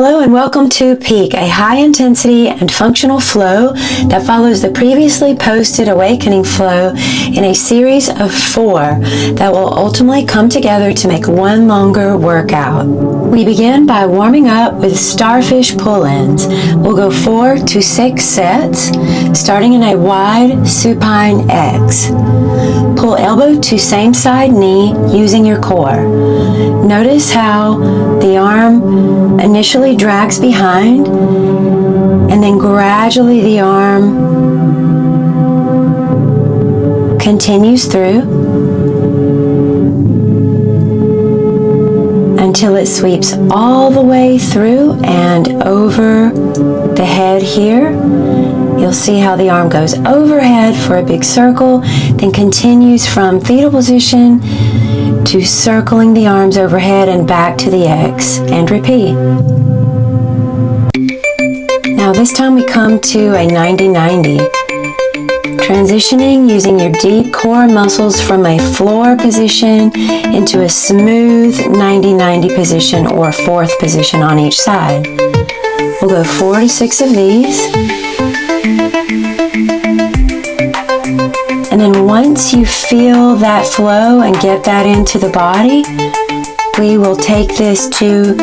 Hello and welcome to Peak, a high-intensity and functional flow that follows the previously posted awakening flow in a series of 4 that will ultimately come together to make one longer workout. We begin by warming up with starfish pull-ins. We'll go 4 to 6 sets, starting in a wide supine X. Pull elbow to same side knee using your core. Notice how the arm initially drags behind and then gradually the arm continues through until it sweeps all the way through and over the head here. You'll see how the arm goes overhead for a big circle, then continues from fetal position to circling the arms overhead and back to the X, and repeat. Now this time we come to a 90-90, transitioning using your deep core muscles from a floor position into a smooth 90-90 position or 4th position on each side. We'll go 4 to 6 of these. And then once you feel that flow and get that into the body, we will take this to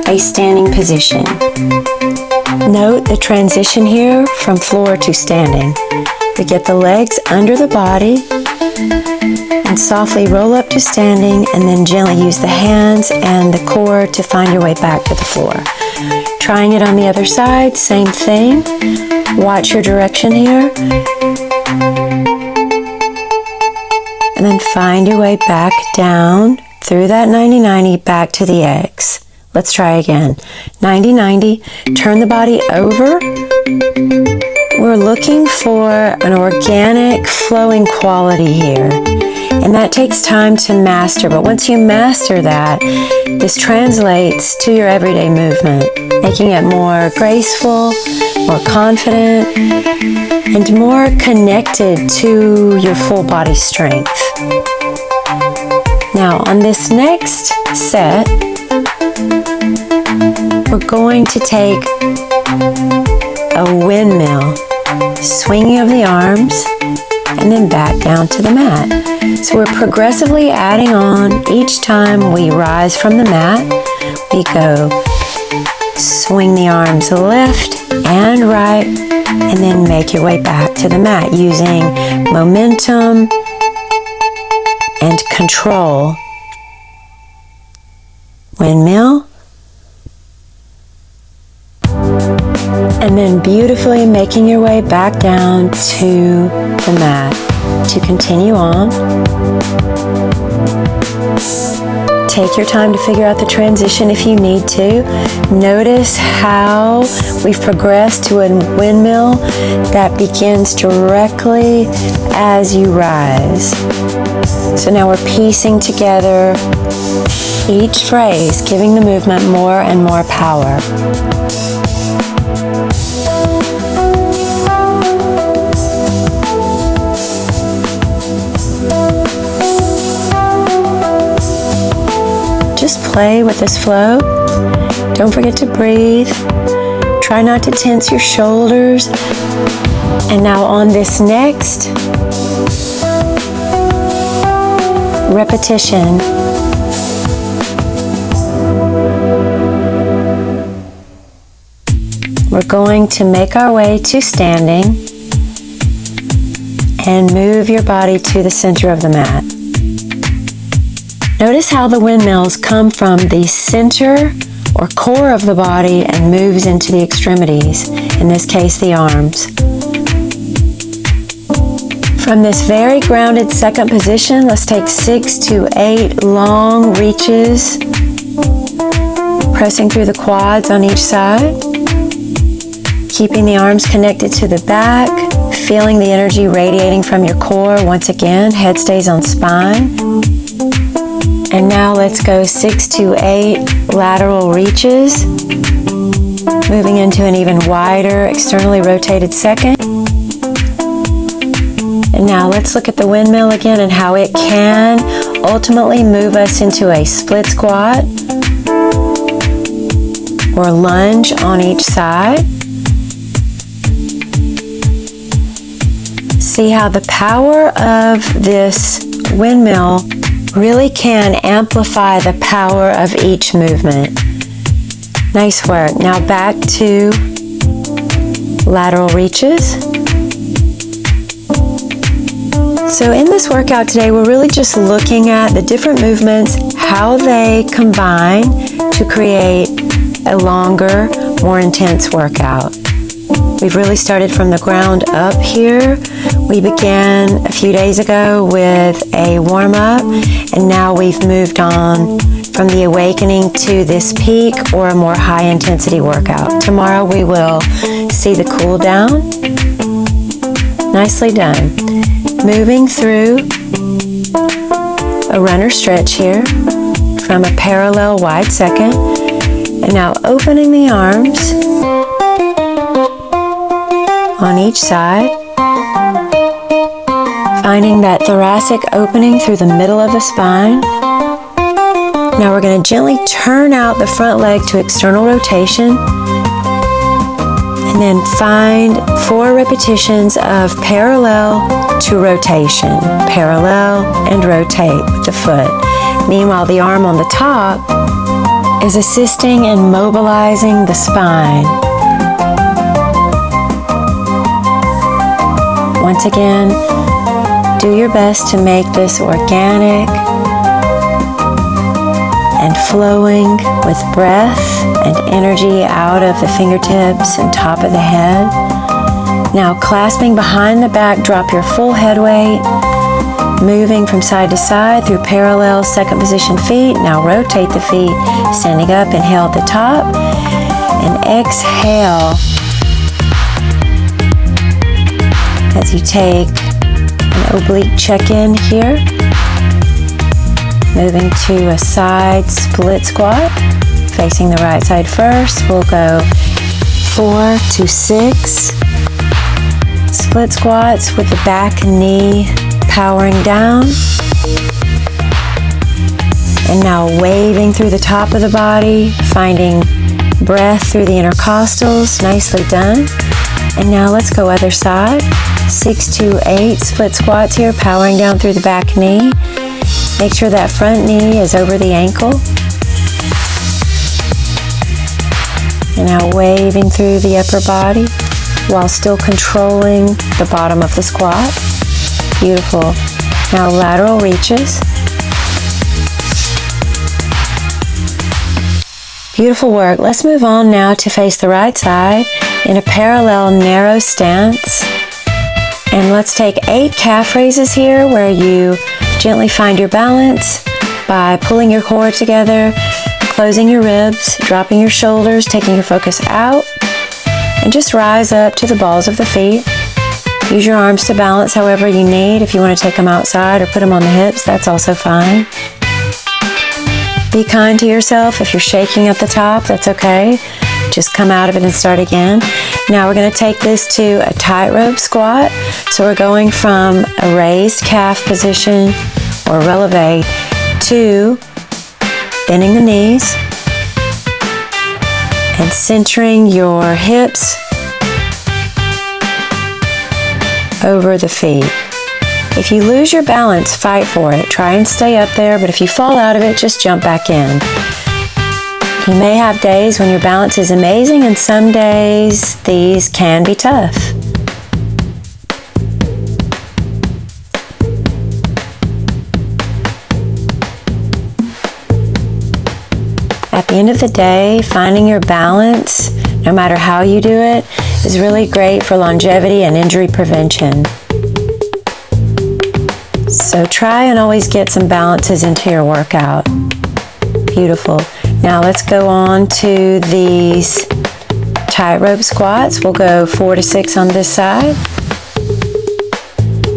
a standing position. Note the transition here from floor to standing. We get the legs under the body and softly roll up to standing, and then gently use the hands and the core to find your way back to the floor. Trying it on the other side, same thing. Watch your direction here. And then find your way back down through that 90-90 back to the X. Let's try again. 90-90, turn the body over. We're looking for an organic flowing quality here. And that takes time to master, but once you master that, this translates to your everyday movement, making it more graceful, more confident, and more connected to your full body strength. Now on this next set, we're going to take a windmill, swinging of the arms, and then back down to the mat. So we're progressively adding on each time we rise from the mat. We go swing the arms left and right, and then make your way back to the mat using momentum and control. Windmill. And then beautifully making your way back down to the mat. To continue on, take your time to figure out the transition if you need to. Notice how we've progressed to a windmill that begins directly as you rise. So now we're piecing together each phrase, giving the movement more and more power. Just play with this flow. Don't forget to breathe. Try not to tense your shoulders. And now on this next repetition, we're going to make our way to standing and move your body to the center of the mat. Notice how the windmills come from the center or core of the body and moves into the extremities, in this case the arms. From this very grounded second position, let's take 6 to 8 long reaches, pressing through the quads on each side, keeping the arms connected to the back, feeling the energy radiating from your core. Once again, head stays on spine. And now let's go 6 to 8 lateral reaches, moving into an even wider externally rotated second. And now let's look at the windmill again and how it can ultimately move us into a split squat or lunge on each side. See how the power of this windmill really can amplify the power of each movement. Nice work. Now back to lateral reaches. So in this workout today, we're really just looking at the different movements, how they combine to create a longer, more intense workout. We've really started from the ground up here. We began a few days ago with a warm-up, and now we've moved on from the awakening to this peak or a more high-intensity workout. Tomorrow we will see the cool down. Nicely done. Moving through a runner stretch here from a parallel wide second, and now opening the arms on each side, finding that thoracic opening through the middle of the spine. Now we're going to gently turn out the front leg to external rotation, and then find 4 repetitions of parallel to rotation, parallel and rotate with the foot. Meanwhile, the arm on the top is assisting in mobilizing the spine. Once again, do your best to make this organic and flowing with breath and energy out of the fingertips and top of the head. Now clasping behind the back, drop your full head weight, moving from side to side through parallel second position feet. Now rotate the feet, standing up, inhale at the top, and exhale as you take an oblique check-in here. Moving to a side split squat, facing the right side first. We'll go 4 to 6 split squats with the back knee powering down. And now waving through the top of the body, finding breath through the intercostals. Nicely done. And now let's go other side. 6 to 8 split squats here, powering down through the back knee. Make sure that front knee is over the ankle. And now waving through the upper body while still controlling the bottom of the squat. Beautiful. Now lateral reaches. Beautiful work. Let's move on now to face the right side in a parallel narrow stance. And let's take 8 calf raises here, where you gently find your balance by pulling your core together, closing your ribs, dropping your shoulders, taking your focus out, and just rise up to the balls of the feet. Use your arms to balance however you need. If you want to take them outside or put them on the hips, that's also fine. Be kind to yourself. If you're shaking at the top, that's okay. Just come out of it and start again. Now we're going to take this to a tightrope squat. So we're going from a raised calf position or releve to bending the knees and centering your hips over the feet. If you lose your balance, fight for it. Try and stay up there, but if you fall out of it, just jump back in. You may have days when your balance is amazing, and some days these can be tough. At the end of the day, finding your balance, no matter how you do it, is really great for longevity and injury prevention. So try and always get some balances into your workout. Beautiful. Now let's go on to these tightrope squats. We'll go 4 to 6 on this side.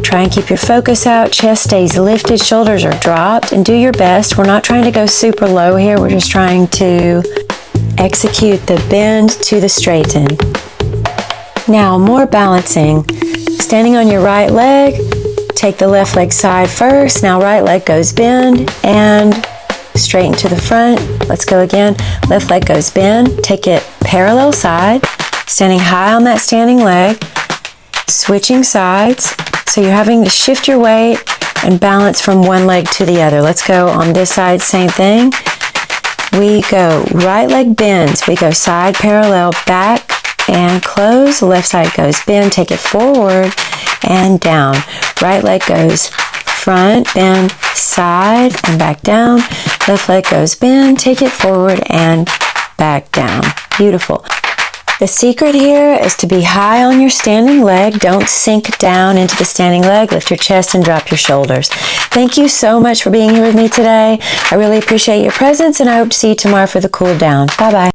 Try and keep your focus out, chest stays lifted, shoulders are dropped, and do your best. We're not trying to go super low here, we're just trying to execute the bend to the straighten. Now, more balancing. Standing on your right leg, take the left leg side first. Now right leg goes bend and straighten to the front. Let's go again. Left leg goes bend. Take it parallel side, standing high on that standing leg, switching sides. So you're having to shift your weight and balance from one leg to the other. Let's go on this side, same thing. We go right leg bends. We go side parallel, back and close. Left side goes bend. Take it forward and down. Right leg goes front, bend, side, and back down. Left leg goes bend, take it forward, and back down. Beautiful. The secret here is to be high on your standing leg. Don't sink down into the standing leg. Lift your chest and drop your shoulders. Thank you so much for being here with me today. I really appreciate your presence, and I hope to see you tomorrow for the cool down. Bye-bye.